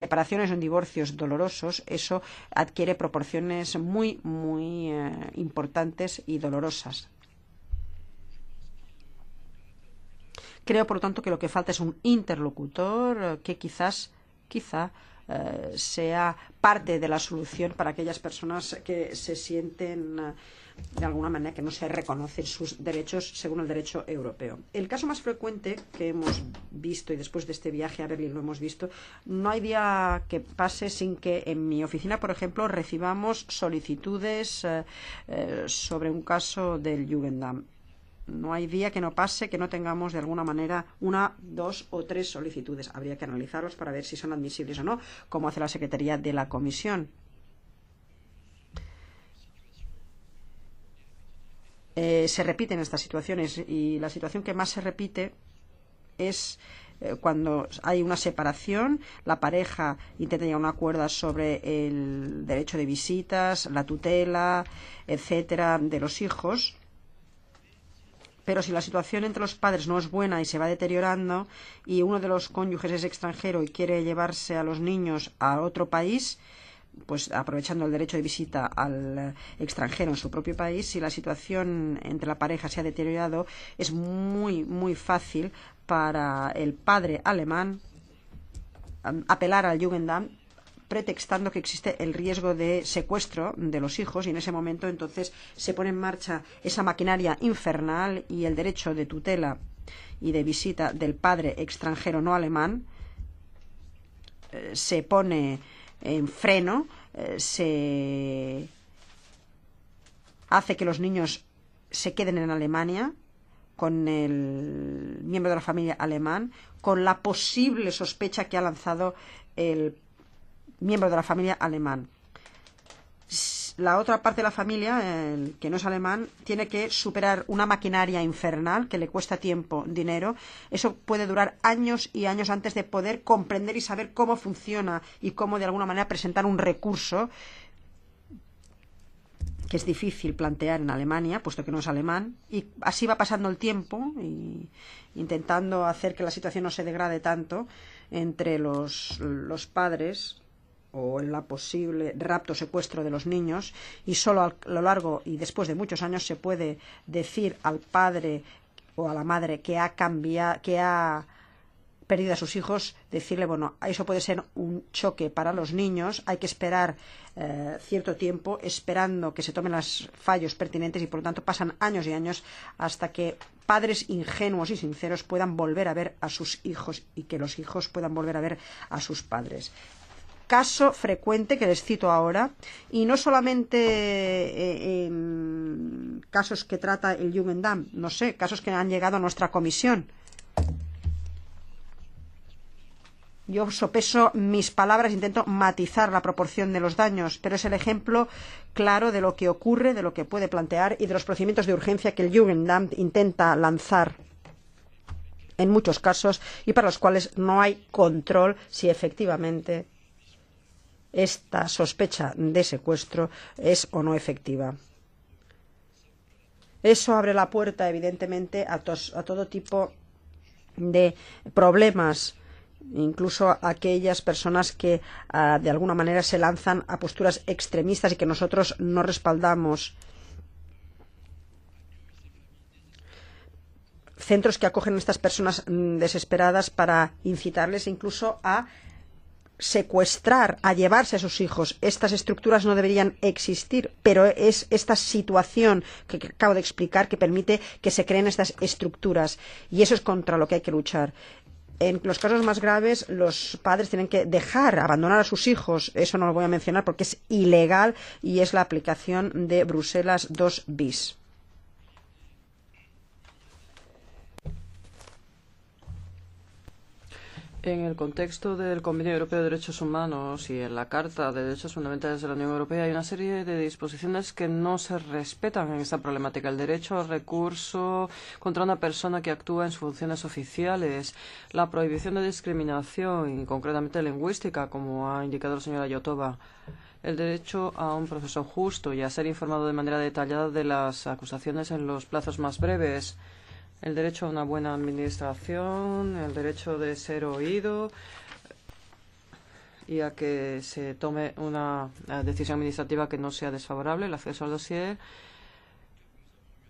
separaciones o en divorcios dolorosos, eso adquiere proporciones muy importantes y dolorosas. Creo, por lo tanto, que lo que falta es un interlocutor que quizá sea parte de la solución para aquellas personas que se sienten de alguna manera que no se reconocen sus derechos según el derecho europeo. El caso más frecuente que hemos visto, y después de este viaje a Berlín lo hemos visto, no hay día que pase sin que en mi oficina, por ejemplo, recibamos solicitudes sobre un caso del Jugendamt. No hay día que no pase que no tengamos de alguna manera una, dos o tres solicitudes. Habría que analizarlos para ver si son admisibles o no, como hace la Secretaría de la Comisión. Se repiten estas situaciones y la situación que más se repite es cuando hay una separación, la pareja intenta llegar a un acuerdo sobre el derecho de visitas, la tutela, etcétera, de los hijos. Pero si la situación entre los padres no es buena y se va deteriorando y uno de los cónyuges es extranjero y quiere llevarse a los niños a otro país, pues aprovechando el derecho de visita al extranjero en su propio país, si la situación entre la pareja se ha deteriorado, es muy fácil para el padre alemán apelar al Jugendamt pretextando que existe el riesgo de secuestro de los hijos y en ese momento entonces se pone en marcha esa maquinaria infernal y el derecho de tutela y de visita del padre extranjero no alemán se pone en freno, se hace que los niños se queden en Alemania con el miembro de la familia alemán, con la posible sospecha que ha lanzado el miembro de la familia alemán. La otra parte de la familia, el que no es alemán, tiene que superar una maquinaria infernal que le cuesta tiempo, dinero. Eso puede durar años y años antes de poder comprender y saber cómo funciona y cómo de alguna manera presentar un recurso que es difícil plantear en Alemania, puesto que no es alemán, y así va pasando el tiempo y intentando hacer que la situación no se degrade tanto entre los padres o en la posible rapto o secuestro de los niños, y solo a lo largo y después de muchos años se puede decir al padre o a la madre que ha cambiado, que ha perdido a sus hijos, decirle, bueno, eso puede ser un choque para los niños, hay que esperar cierto tiempo, esperando que se tomen los fallos pertinentes y por lo tanto pasan años y años hasta que padres ingenuos y sinceros puedan volver a ver a sus hijos y que los hijos puedan volver a ver a sus padres. Caso frecuente que les cito ahora, y no solamente en casos que trata el Jugendamt, no sé, casos que han llegado a nuestra comisión. Yo sopeso mis palabras, intento matizar la proporción de los daños, pero es el ejemplo claro de lo que ocurre, de lo que puede plantear y de los procedimientos de urgencia que el Jugendamt intenta lanzar en muchos casos y para los cuales no hay control si efectivamente esta sospecha de secuestro es o no efectiva. Eso abre la puerta, evidentemente, a todo tipo de problemas, incluso a aquellas personas que de alguna manera se lanzan a posturas extremistas y que nosotros no respaldamos. Centros que acogen a estas personas desesperadas para incitarles incluso a secuestrar, a llevarse a sus hijos. Estas estructuras no deberían existir, pero es esta situación que acabo de explicar que permite que se creen estas estructuras y eso es contra lo que hay que luchar. En los casos más graves, los padres tienen que abandonar a sus hijos. Eso no lo voy a mencionar porque es ilegal y es la aplicación de Bruselas 2 bis. En el contexto del Convenio Europeo de Derechos Humanos y en la Carta de Derechos Fundamentales de la Unión Europea hay una serie de disposiciones que no se respetan en esta problemática. El derecho al recurso contra una persona que actúa en sus funciones oficiales, la prohibición de discriminación, y concretamente lingüística, como ha indicado la señora Yotova, el derecho a un proceso justo y a ser informado de manera detallada de las acusaciones en los plazos más breves, el derecho a una buena administración, el derecho de ser oído, y a que se tome una decisión administrativa que no sea desfavorable, el acceso al dossier,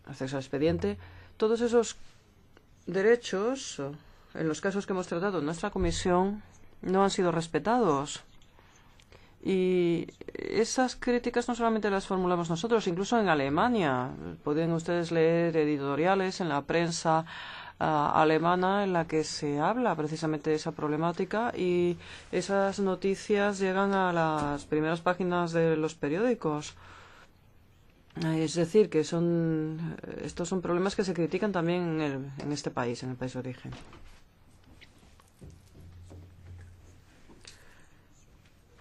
acceso al expediente. Todos esos derechos, en los casos que hemos tratado en nuestra comisión, no han sido respetados. Y esas críticas no solamente las formulamos nosotros, incluso en Alemania. Pueden ustedes leer editoriales en la prensa alemana en la que se habla precisamente de esa problemática, y esas noticias llegan a las primeras páginas de los periódicos. Es decir, que estos son problemas que se critican también en este país, en el país de origen.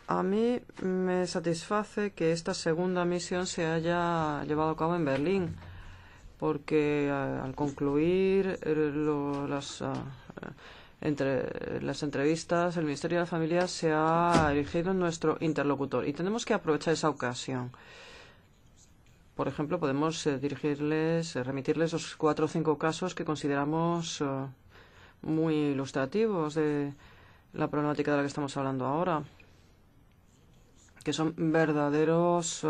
A mí me satisface que esta segunda misión se haya llevado a cabo en Berlín, porque al concluir entre las entrevistas, el Ministerio de la Familia se ha erigido en nuestro interlocutor y tenemos que aprovechar esa ocasión. Por ejemplo, podemos remitirles los 4 o 5 casos que consideramos muy ilustrativos de la problemática de la que estamos hablando ahora, que son verdaderos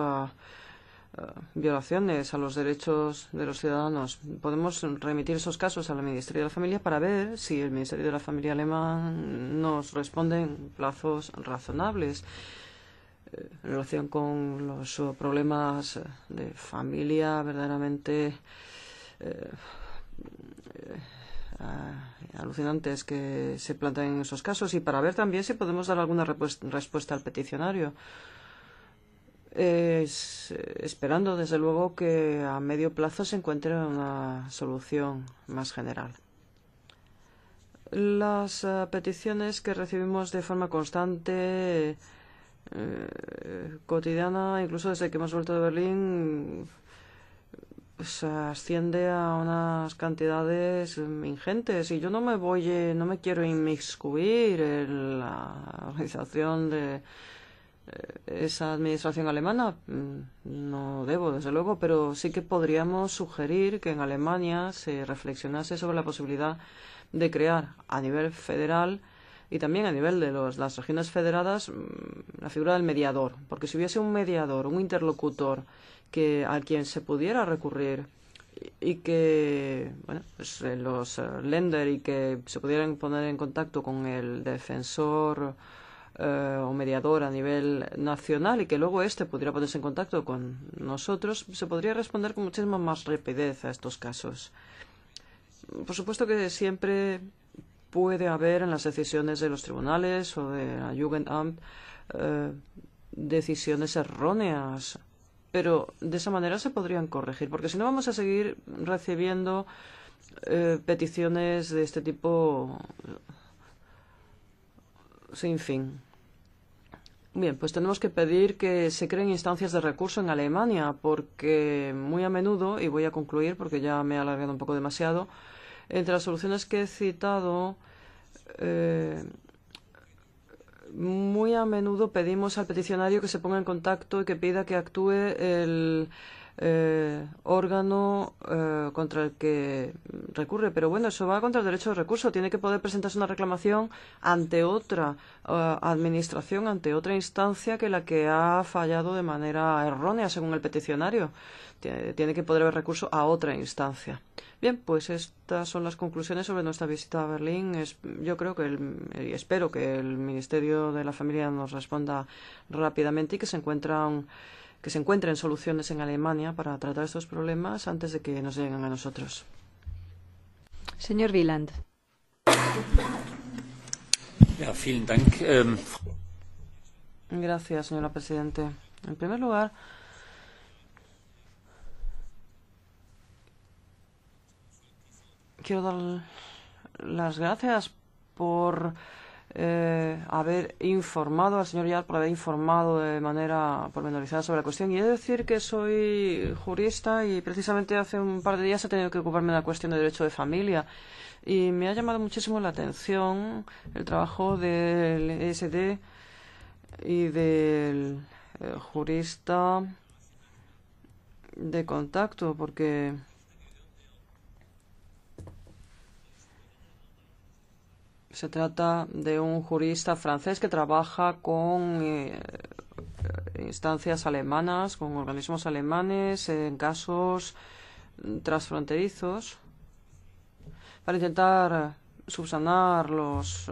violaciones a los derechos de los ciudadanos. Podemos remitir esos casos al Ministerio de la Familia para ver si el Ministerio de la Familia alemán nos responde en plazos razonables en relación con los problemas de familia verdaderamente alucinantes que se plantean en esos casos, y para ver también si podemos dar alguna respuesta al peticionario. Esperando, desde luego, que a medio plazo se encuentre una solución más general. Las peticiones que recibimos de forma constante, cotidiana, incluso desde que hemos vuelto de Berlín, pues asciende a unas cantidades ingentes, y yo no me quiero inmiscuir en la organización de esa administración alemana, no debo, desde luego, pero sí que podríamos sugerir que en Alemania se reflexionase sobre la posibilidad de crear a nivel federal y también a nivel de las regiones federadas la figura del mediador, porque si hubiese un mediador, un interlocutor al quien se pudiera recurrir y que pues los Länder, y que se pudieran poner en contacto con el defensor o mediador a nivel nacional, y que luego pudiera ponerse en contacto con nosotros, se podría responder con muchísima más rapidez a estos casos. Por supuesto que siempre puede haber en las decisiones de los tribunales o de la Jugendamt decisiones erróneas, pero de esa manera se podrían corregir, porque si no vamos a seguir recibiendo peticiones de este tipo sin fin. Bien, pues tenemos que pedir que se creen instancias de recurso en Alemania, porque muy a menudo, y voy a concluir porque ya me he alargado un poco demasiado, entre las soluciones que he citado, muy a menudo pedimos al peticionario que se ponga en contacto y que pida que actúe el órgano contra el que recurre. Pero bueno, eso va contra el derecho de recurso. Tiene que poder presentarse una reclamación ante otra administración, ante otra instancia que la que ha fallado de manera errónea, según el peticionario. Tiene que poder haber recurso a otra instancia. Bien, pues estas son las conclusiones sobre nuestra visita a Berlín. Yo creo y espero que el Ministerio de la Familia nos responda rápidamente y que se encuentren soluciones en Alemania para tratar estos problemas antes de que nos lleguen a nosotros. Señor Wieland. Ja, vielen Dank. Gracias, señora Presidente. En primer lugar, quiero dar las gracias por haber informado al señor Yar, por haber informado de manera pormenorizada sobre la cuestión. Y he de decir que soy jurista y precisamente hace un par de días he tenido que ocuparme de la cuestión de derecho de familia. Y me ha llamado muchísimo la atención el trabajo del ESD y del jurista de contacto, porque Se trata de un jurista francés que trabaja con instancias alemanas, con organismos alemanes en casos transfronterizos para intentar subsanar los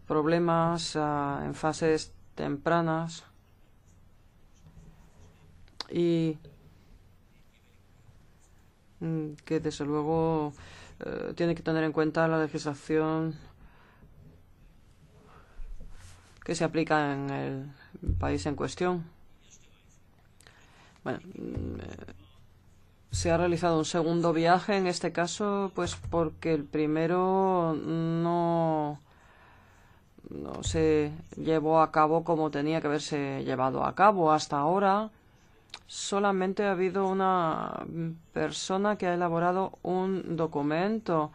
problemas en fases tempranas y que desde luego tiene que tener en cuenta la legislación que se aplica en el país en cuestión. Bueno, se ha realizado un segundo viaje en este caso, pues porque el primero no se llevó a cabo como tenía que haberse llevado a cabo. Hasta ahora solamente ha habido una persona que ha elaborado un documento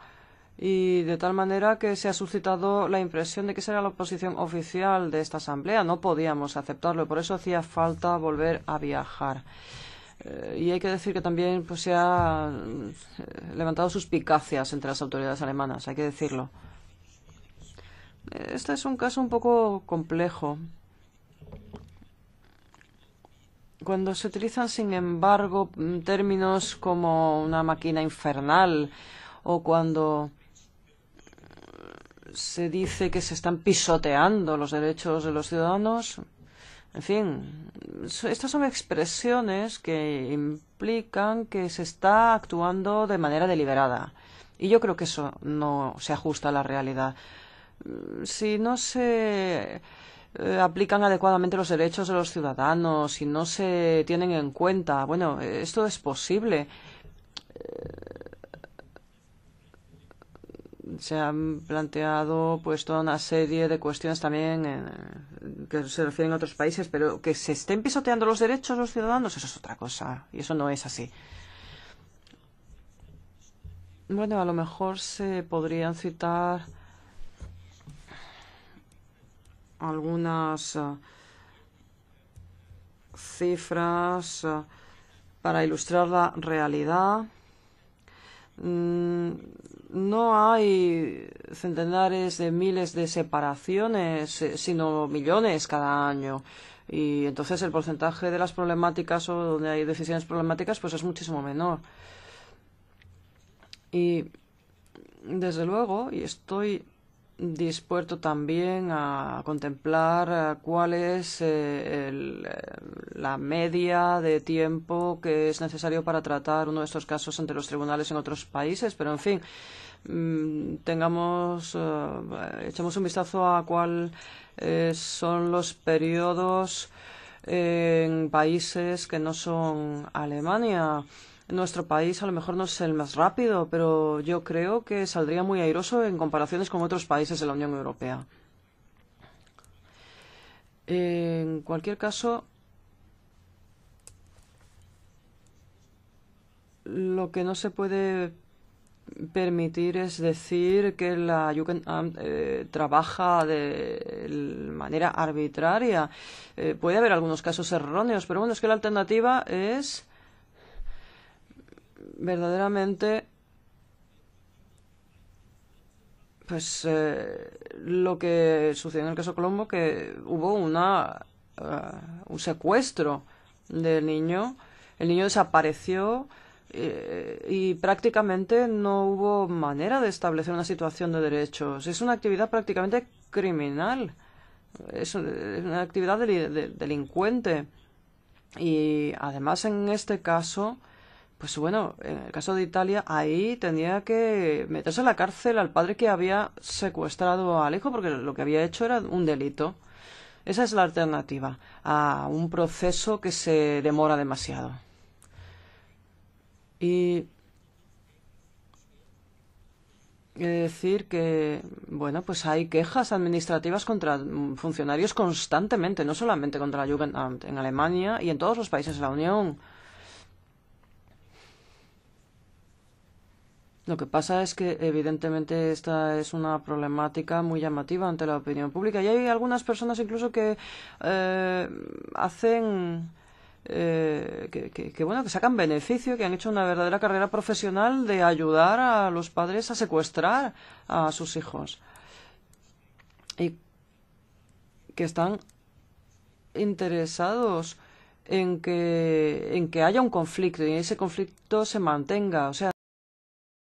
y de tal manera que se ha suscitado la impresión de que esa era la posición oficial de esta asamblea. No podíamos aceptarlo y por eso hacía falta volver a viajar. Y hay que decir que también pues, se ha levantado suspicacias entre las autoridades alemanas, hay que decirlo. Este es un caso un poco complejo. Cuando se utilizan, sin embargo, términos como una máquina infernal o cuando se dice que se están pisoteando los derechos de los ciudadanos, en fin, estas son expresiones que implican que se está actuando de manera deliberada. Y yo creo que eso no se ajusta a la realidad. Si no se aplican adecuadamente los derechos de los ciudadanos, si no se tienen en cuenta, bueno, esto es posible. Se han planteado pues toda una serie de cuestiones también que se refieren a otros países, pero que se estén pisoteando los derechos de los ciudadanos, eso es otra cosa, y eso no es así. Bueno, a lo mejor se podrían citar algunas cifras para ilustrar la realidad. No hay centenares de miles de separaciones, sino millones cada año. Y entonces el porcentaje de las problemáticas o donde hay decisiones problemáticas pues es muchísimo menor. Y desde luego, y estoy dispuesto también a contemplar cuál es la media de tiempo que es necesario para tratar uno de estos casos ante los tribunales en otros países, pero en fin, echemos un vistazo a cuál son los periodos en países que no son Alemania. Nuestro país a lo mejor no es el más rápido, pero yo creo que saldría muy airoso en comparaciones con otros países de la Unión Europea. En cualquier caso, lo que no se puede permitir es decir que la Jugendamt trabaja de manera arbitraria. Puede haber algunos casos erróneos, pero bueno, es que la alternativa es verdaderamente pues lo que sucedió en el caso Colombo, que hubo un secuestro del niño. El niño desapareció y prácticamente no hubo manera de establecer una situación de derechos. Es una actividad prácticamente criminal. Es una actividad delincuente. Y además en este caso, pues bueno, en el caso de Italia, ahí tenía que meterse en la cárcel al padre que había secuestrado al hijo, porque lo que había hecho era un delito. Esa es la alternativa a un proceso que se demora demasiado. Y he de decir que, bueno, pues hay quejas administrativas contra funcionarios constantemente, no solamente contra la Jugendamt en Alemania y en todos los países de la Unión. Lo que pasa es que, evidentemente, esta es una problemática muy llamativa ante la opinión pública. Y hay algunas personas incluso que hacen que sacan beneficio, que han hecho una verdadera carrera profesional de ayudar a los padres a secuestrar a sus hijos. y que están interesados en que haya un conflicto y ese conflicto se mantenga. O sea,